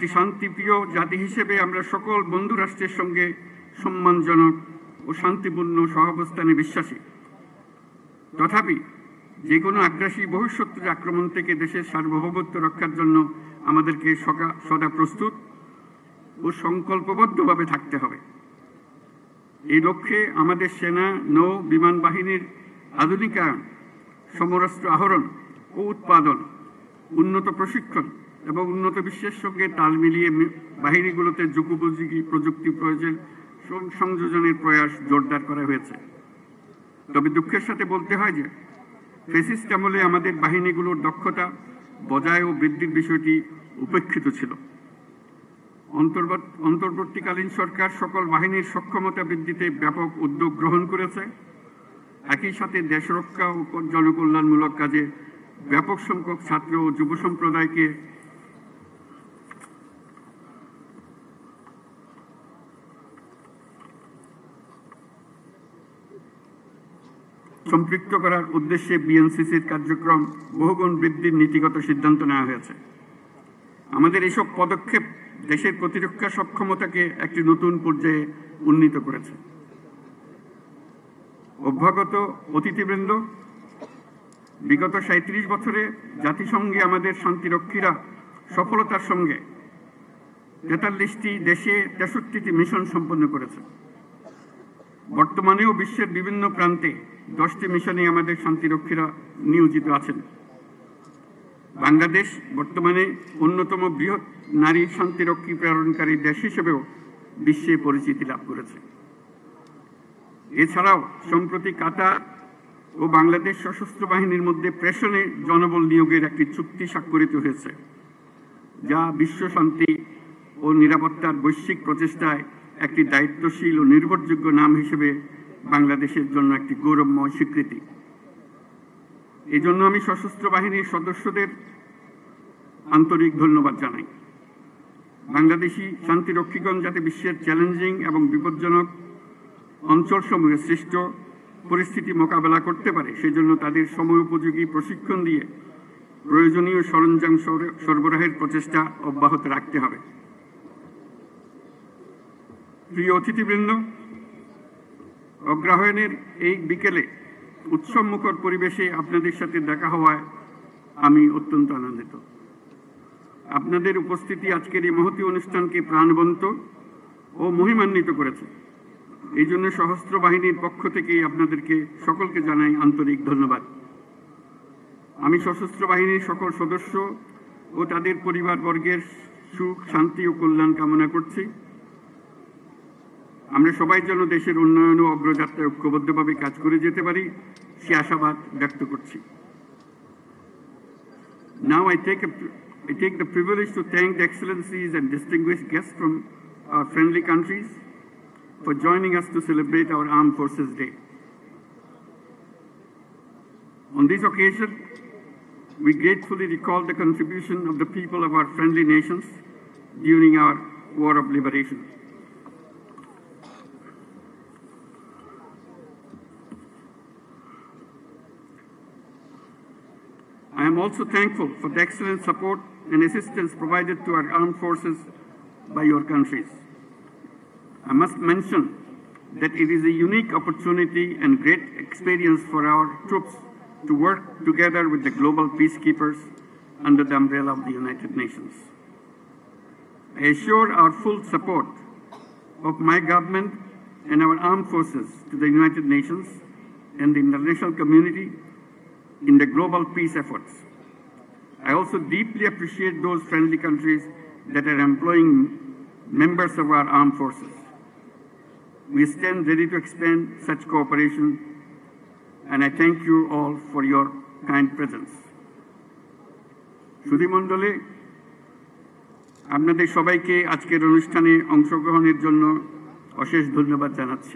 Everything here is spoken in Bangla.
একটি শান্তিপ্রিয় জাতি হিসেবে আমরা সকল বন্ধু রাষ্ট্রের সঙ্গে সম্মানজনক ও শান্তিপূর্ণ সহাবস্থানে বিশ্বাসী। তথাপি যে কোনো আগ্রাসী বহিঃশত্রুর আক্রমণ থেকে দেশের সার্বভৌমত্ব রক্ষার জন্য আমাদেরকে সদা প্রস্তুত ও সংকল্পবদ্ধভাবে থাকতে হবে। এই লক্ষ্যে আমাদের সেনা, নৌ, বিমান বাহিনীর আধুনিকায়ন, সমরাস্ত্র আহরণ ও উৎপাদন, উন্নত প্রশিক্ষণ এবং উন্নত বিশ্বের সঙ্গে তাল মিলিয়ে বাহিনীগুলোতে যুগোপযোগী প্রযুক্তি প্রয়োগের সংযোজনের প্রয়াস জোরদার করা হয়েছে। তবে দুঃখের সাথে বলতে হয় যে ফ্যাসিস্ট আমলে আমাদের বাহিনীগুলোর দক্ষতা বজায় ও বৃদ্ধির বিষয়টি উপেক্ষিত ছিল। অন্তর্বর্তীকালীন সরকার সকল বাহিনীর সক্ষমতা বৃদ্ধিতে ব্যাপক উদ্যোগ গ্রহণ করেছে। একই সাথে দেশ রক্ষা ও জনকল্যাণমূলক কাজে ব্যাপক সংখ্যক ছাত্র ও যুব সম্প্রদায়কে সম্পৃক্ত করার উদ্দেশ্যে বিএনসিসির কার্যক্রম বহুগুণ বৃদ্ধির নীতিগত সিদ্ধান্ত নেওয়া হয়েছে। আমাদের এসব পদক্ষেপ দেশের প্রতিরক্ষা সক্ষমতাকে একটি নতুন পর্যায়ে উন্নীত করেছে। অভ্যাগত অতিথিবৃন্দ, বিগত ৩৭ বছরে জাতিসংঘে আমাদের শান্তিরক্ষীরা সফলতার সঙ্গে ৪৩টি দেশে ৬৩টি মিশন সম্পন্ন করেছে। বর্তমানেও বিশ্বের বিভিন্ন প্রান্তে 10টি মিশনে আমাদের শান্তিরক্ষীরা নিয়োজিত আছেন। বাংলাদেশ বর্তমানে অন্যতম বৃহৎ নারী শান্তিরক্ষী প্রেরণকারী দেশ হিসেবেও বিশ্বে পরিচিতি লাভ করেছে। এছাড়াও সম্প্রতি কাতার ও বাংলাদেশ সশস্ত্র বাহিনীর মধ্যে প্রেষণে জনবল নিয়োগের একটি চুক্তি স্বাক্ষরিত হয়েছে, যা বিশ্ব শান্তি ও নিরাপত্তার বৈশ্বিক প্রচেষ্টায় একটি দায়িত্বশীল ও নির্ভরযোগ্য নাম হিসেবে বাংলাদেশের জন্য একটি গৌরবময় স্বীকৃতি। এই জন্য আমি সশস্ত্র বাহিনীর সদস্যদের আন্তরিক ধন্যবাদ জানাই। বাংলাদেশি শান্তিরক্ষীগণ যাতে বিশ্বের চ্যালেঞ্জিং এবং বিপজ্জনক অঞ্চলসমূহে সৃষ্ট পরিস্থিতি মোকাবেলা করতে পারে, সেজন্য তাদের সময়োপযোগী প্রশিক্ষণ দিয়ে প্রয়োজনীয় সরঞ্জাম সরবরাহের প্রচেষ্টা অব্যাহত রাখতে হবে। প্রিয় অতিথিবৃন্দ, অগ্রহায়ণের এই বিকেলে উৎসবমুখর পরিবেশে আপনাদের সাথে দেখা হওয়ায় আমি অত্যন্ত আনন্দিত। আপনাদের উপস্থিতি আজকের এই মহতী অনুষ্ঠানকে প্রাণবন্ত ও মহিমান্বিত করেছে। এই জন্য সশস্ত্র বাহিনীর পক্ষ থেকে আপনাদেরকে সকলকে জানাই আন্তরিক ধন্যবাদ। আমি সশস্ত্র বাহিনীর সকল সদস্য ও তাদের পরিবারবর্গের সুখ, শান্তি ও কল্যাণ কামনা করছি। আমরা সবাই যেন দেশের উন্নয়ন ও অগ্রযাত্রায় ঐক্যবদ্ধভাবে কাজ করে যেতে পারি, সে আশাবাদ ব্যক্ত করছি। Now I take the privilege to thank the excellencies and distinguished guests from our friendly countries for joining us to celebrate our Armed Forces Day. On this occasion, we gratefully recall the contribution of the people of our friendly nations during our War of Liberation. I am also thankful for the excellent support and assistance provided to our armed forces by your countries. I must mention that it is a unique opportunity and great experience for our troops to work together with the global peacekeepers under the umbrella of the United Nations. I assure our full support of my government and our armed forces to the United Nations and the international community in the global peace efforts. I also deeply appreciate those friendly countries that are employing members of our armed forces. We stand ready to expand such cooperation, and I thank you all for your kind presence. সুধীমণ্ডলে, আপনাদের সবাইকে আজকের অনুষ্ঠানে অংশগ্রহণের জন্য অশেষ ধন্যবাদ জানাচ্ছি।